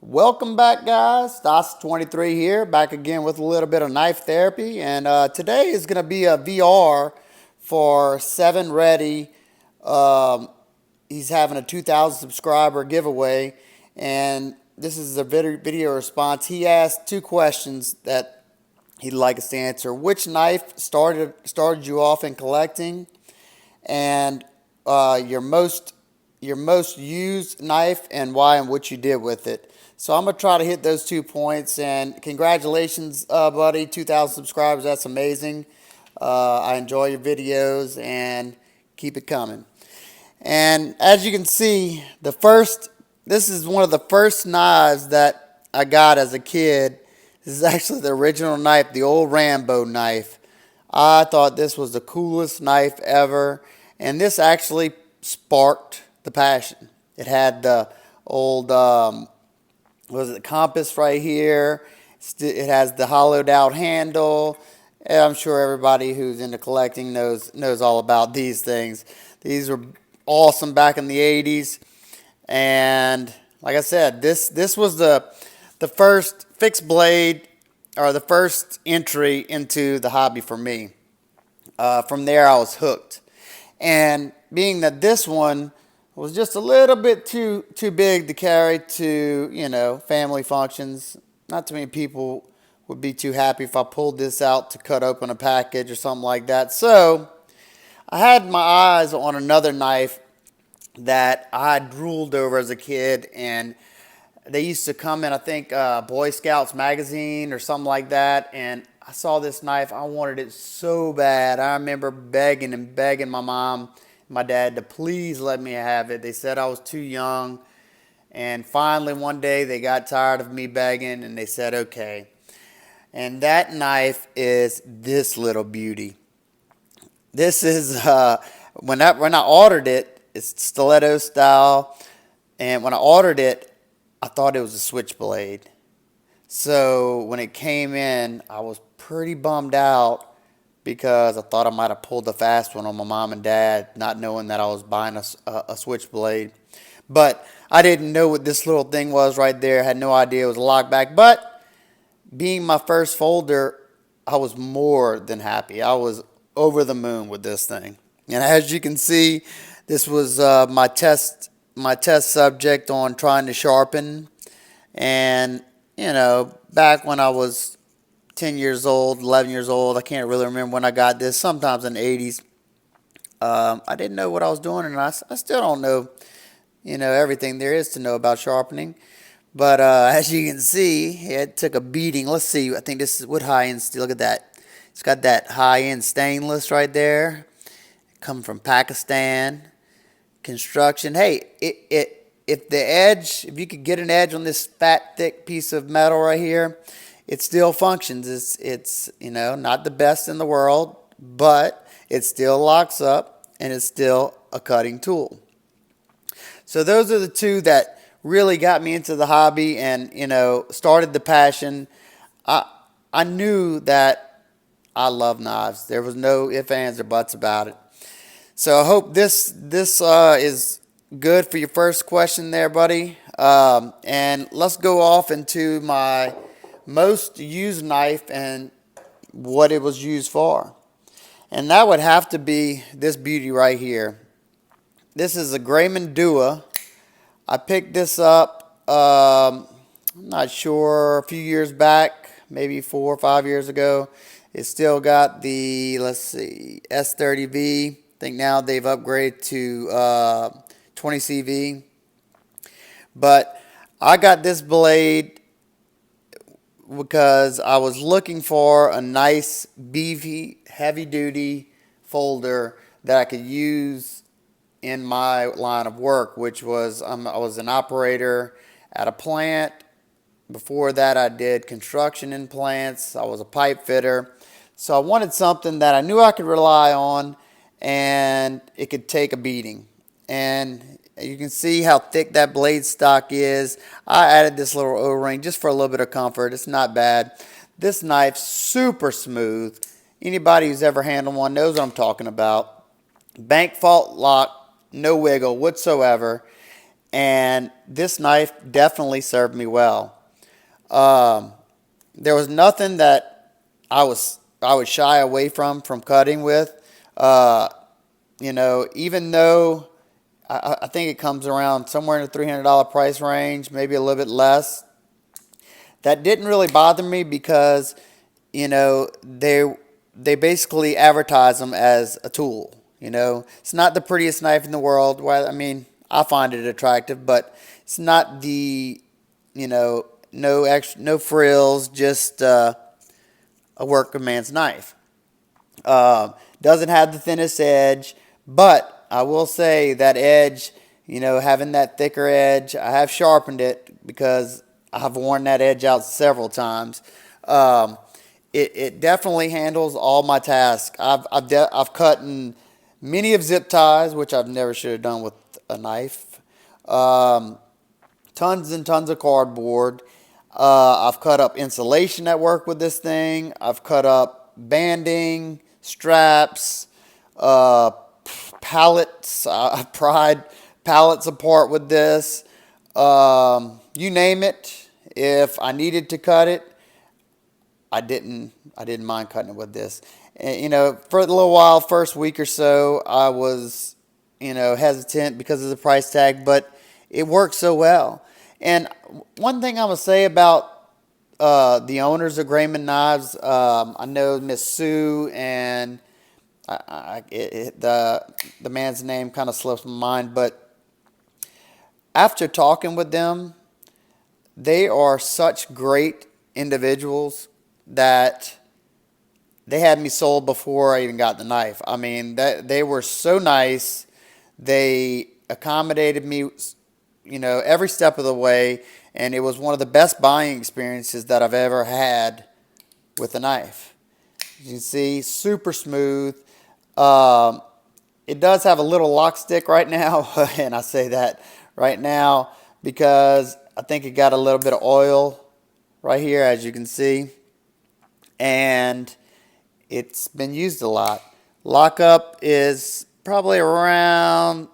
Welcome back, guys. Stas23 here, back again with a little bit of knife therapy. And today is going to be a VR for 7 Ready. He's having a 2,000 subscriber giveaway. And this is a video response. He asked 2 questions that he'd like us to answer. Which knife started you off in collecting? And your most used knife and why and what you did with it. So I'm going to try to hit those 2 points. And congratulations, buddy, 2,000 subscribers. That's amazing. I enjoy your videos and keep it coming. And as you can see, this is one of the first knives that I got as a kid. This is actually the original knife, the old Rambo knife. I thought this was the coolest knife ever. And this actually sparked the passion. It had the old, the compass right here. It has the hollowed out handle. And I'm sure everybody who's into collecting knows all about these things. These were awesome back in the 80s. And like I said, this was the first fixed blade, or the first entry into the hobby for me. From there I was hooked. And being that this one was just a little bit too big to carry to, family functions. Not too many people would be too happy if I pulled this out to cut open a package or something like that. So I had my eyes on another knife that I drooled over as a kid, and they used to come in, I think, Boy Scouts magazine or something like that, and I saw this knife. I wanted it so bad. I remember begging and begging my mom, my dad, to please let me have it. They said I was too young. And finally one day they got tired of me begging and they said okay. And that knife is this little beauty. This is, when I ordered it, it's stiletto style. And when I ordered it, I thought it was a switchblade. So when it came in, I was pretty bummed out because I thought I might have pulled the fast one on my mom and dad, not knowing that I was buying a switchblade. But I didn't know what this little thing was right there. I had no idea it was a lockback. But being my first folder, I was more than happy. I was over the moon with this thing. And as you can see, this was my test subject on trying to sharpen. And back when I was 10 years old, 11 years old, I can't really remember when I got this, sometimes in the 80s. I didn't know what I was doing, and I still don't know, everything there is to know about sharpening. But as you can see, it took a beating. Let's see, I think this is wood high-end steel. Look at that. It's got that high-end stainless right there. Coming from Pakistan. Construction. Hey, if you could get an edge on this fat, thick piece of metal right here, it still functions. It's not the best in the world, but it still locks up and it's still a cutting tool. So those are the 2 that really got me into the hobby and started the passion. I knew that I love knives. There was no ifs, ands, or buts about it. So I hope this is good for your first question there, buddy. And let's go off into my most used knife and what it was used for. And that would have to be this beauty right here. This is a Greyman Dua. I picked this up, I'm not sure, a few years back, maybe 4 or 5 years ago. It's still got the, let's see, S30V. I think now they've upgraded to 20CV. But I got this blade because I was looking for a nice, beefy, heavy-duty folder that I could use in my line of work, which was I was an operator at a plant. Before that, I did construction in plants. I was a pipe fitter. So I wanted something that I knew I could rely on and it could take a beating. And you can see how thick that blade stock is. I added this little O-ring just for a little bit of comfort. It's not bad. This knife's super smooth. Anybody who's ever handled one knows what I'm talking about. Bank fault lock, no wiggle whatsoever. and this knife definitely served me well. Um, there was nothing that I would shy away from cutting with. Uh, even though I think it comes around somewhere in the $300 price range, maybe a little bit less. That didn't really bother me because, they basically advertise them as a tool. It's not the prettiest knife in the world. Well, I mean, I find it attractive, but it's not the, no frills, just a workman's knife. Doesn't have the thinnest edge, but I will say that edge, having that thicker edge, I have sharpened it because I've worn that edge out several times. Um, it definitely handles all my tasks. I've cut in many of zip ties, which I've never should have done with a knife. Um, Tons and tons of cardboard. I've cut up insulation at work with this thing. I've cut up banding, straps, uh, pallets. I've pried pallets apart with this. You name it. If I needed to cut it, I didn't mind cutting it with this. And, for a little while, first week or so, I was, hesitant because of the price tag, but it worked so well. And one thing I would say about the owners of Greyman Knives, I know Miss Sue and the man's name kind of slips my mind, but after talking with them, they are such great individuals that they had me sold before I even got the knife. I mean, they were so nice. They accommodated me, every step of the way, and it was one of the best buying experiences that I've ever had with a knife. You can see, super smooth. Um, it does have a little lock stick right now, and I say that right now because I think it got a little bit of oil right here, as you can see, and it's been used a lot. Lockup is probably around,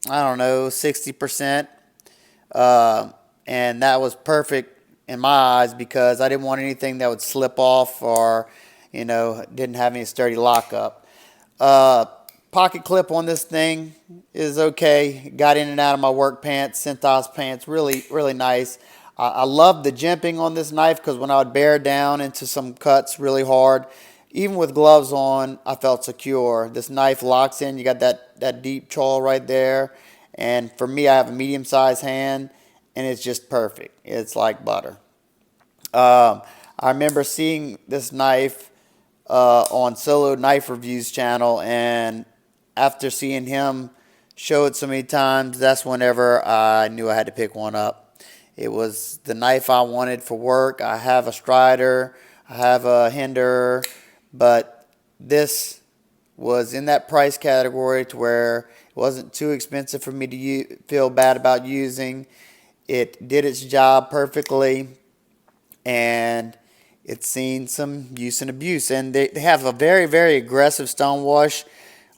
I don't know, 60%. And that was perfect in my eyes because I didn't want anything that would slip off or, didn't have any sturdy lockup. Uh, Pocket clip on this thing is okay. Got in and out of my work pants, Cintas pants, really, really nice. I love the jimping on this knife because when I would bear down into some cuts really hard, even with gloves on, I felt secure. This knife locks in. You got that deep chaw right there. And for me, I have a medium-sized hand, and it's just perfect. It's like butter. I remember seeing this knife on Solo Knife Reviews channel, and after seeing him show it so many times, that's whenever I knew I had to pick one up. It was the knife I wanted for work. I have a Strider, I have a Hinder, but this was in that price category to where it wasn't too expensive for me to feel bad about using. It did its job perfectly, and it's seen some use and abuse. And they have a very, very aggressive stone wash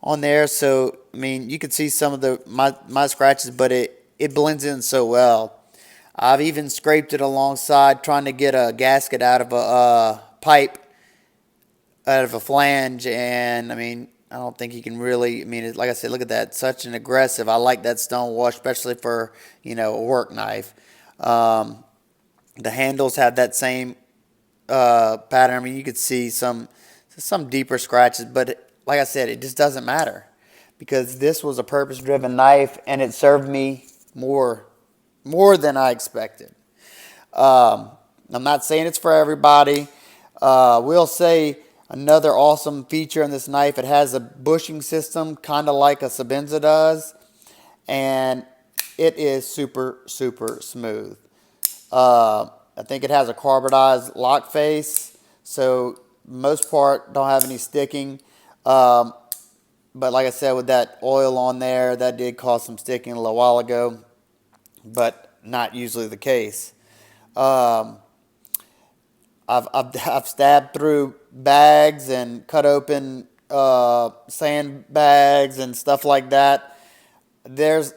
on there. So, I mean, you can see some of my scratches, but it blends in so well. I've even scraped it alongside trying to get a gasket out of a pipe, out of a flange, and I mean, I don't think you can really, I mean, like I said, look at that, such an aggressive, I like that stone wash, especially for, a work knife. Um, the handles have that same pattern. I mean, you could see some deeper scratches, but like I said, it just doesn't matter because this was a purpose-driven knife, and it served me more than I expected. Um, I'm not saying it's for everybody. We'll say another awesome feature in this knife, it has a bushing system, kind of like a Sabenza does, and it is super, super smooth. I think it has a carbonized lock face, so most part don't have any sticking. Um, but like I said, with that oil on there, that did cause some sticking a little while ago, but not usually the case. Um, I've stabbed through bags and cut open sandbags and stuff like that. There's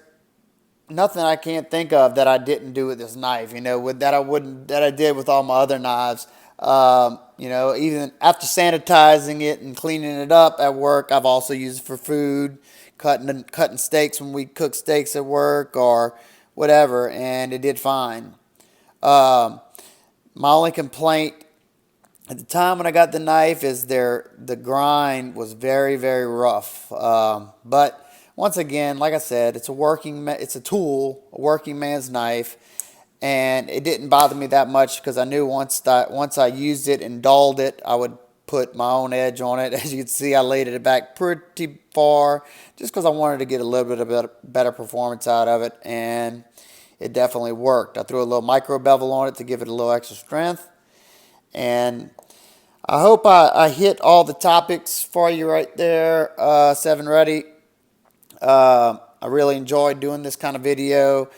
nothing I can't think of that I didn't do with this knife. You know, with that I did with all my other knives. You know, even after sanitizing it and cleaning it up at work, I've also used it for food, cutting steaks when we cook steaks at work or whatever, and it did fine. Um, my only complaint at the time when I got the knife is the grind was very, very rough. But once again, like I said, it's a tool, a working man's knife, and it didn't bother me that much because I knew once I used it and dulled it, I would put my own edge on it. As you can see, I laid it back pretty far just because I wanted to get a little bit of better performance out of it, and it definitely worked. I threw a little micro bevel on it to give it a little extra strength, and I hope I hit all the topics for you right there, 7 Ready. I really enjoyed doing this kind of video.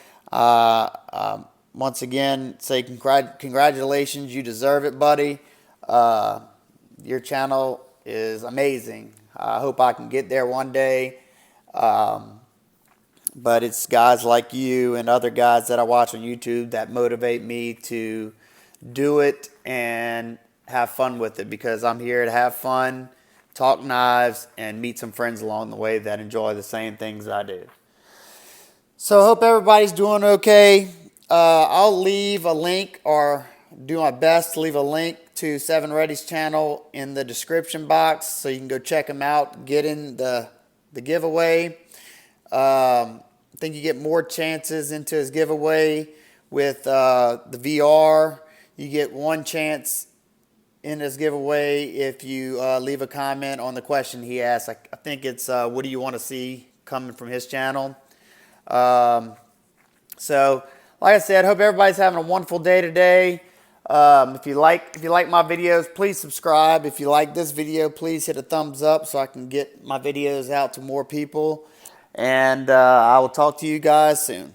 Once again, say congratulations. You deserve it, buddy. Your channel is amazing. I hope I can get there one day. But it's guys like you and other guys that I watch on YouTube that motivate me to do it and have fun with it, because I'm here to have fun, talk knives, and meet some friends along the way that enjoy the same things I do. So I hope everybody's doing okay. I'll leave a link, or do my best to leave a link to 7 Ready's channel in the description box so you can go check him out, get in the giveaway. I think you get more chances into his giveaway with the VR. You get one chance in this giveaway if you leave a comment on the question he asked. I think it's what do you want to see coming from his channel. So like I said, hope everybody's having a wonderful day today. If you like my videos, please subscribe. If you like this video, please hit a thumbs up so I can get my videos out to more people. And I will talk to you guys soon.